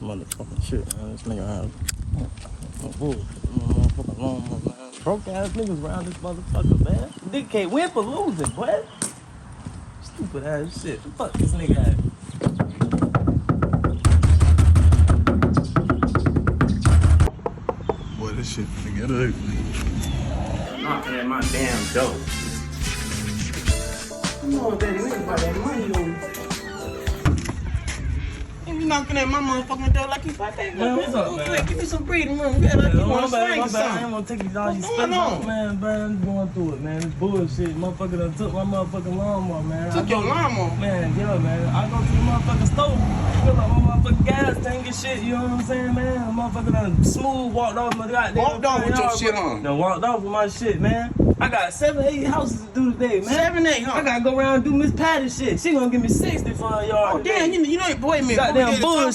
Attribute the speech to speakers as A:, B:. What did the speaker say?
A: motherfucking shit, man. This nigga has motherfucking lawnmower, man. Broke ass niggas around this motherfucker, man. Nigga can't win for losing, boy. Stupid ass shit. The fuck this nigga at?
B: Boy, this shit finna get ugly.
A: Knocking at my damn door. Come on, baby, we ain't got that money on.
C: You knocking at my motherfucking door like you about that.
A: Man, what's up, man?
C: Give me some breathing room. You like you want to swing or
A: I
C: something.
A: ain't gonna take these all these
C: What's going on?
A: man, I'm going through it, man. It's bullshit. Motherfucker done took my motherfucking lawnmower, man.
C: Took your lawnmower?
A: Man, yeah, man. I go to the motherfucking store, fill up my motherfucking gas tank and shit, you know what I'm saying, man? The motherfucker done smooth walked off my goddamn.
C: Walked off with your shit on.
A: Done walked off with my shit, man. I got 7, 8 houses to do today, man.
C: 7, 8, huh?
A: I gotta go around and do Miss Patty shit. She gonna give me 60 for a yard.
C: Oh, damn, you know, boy, man.
A: Goddamn bullshit.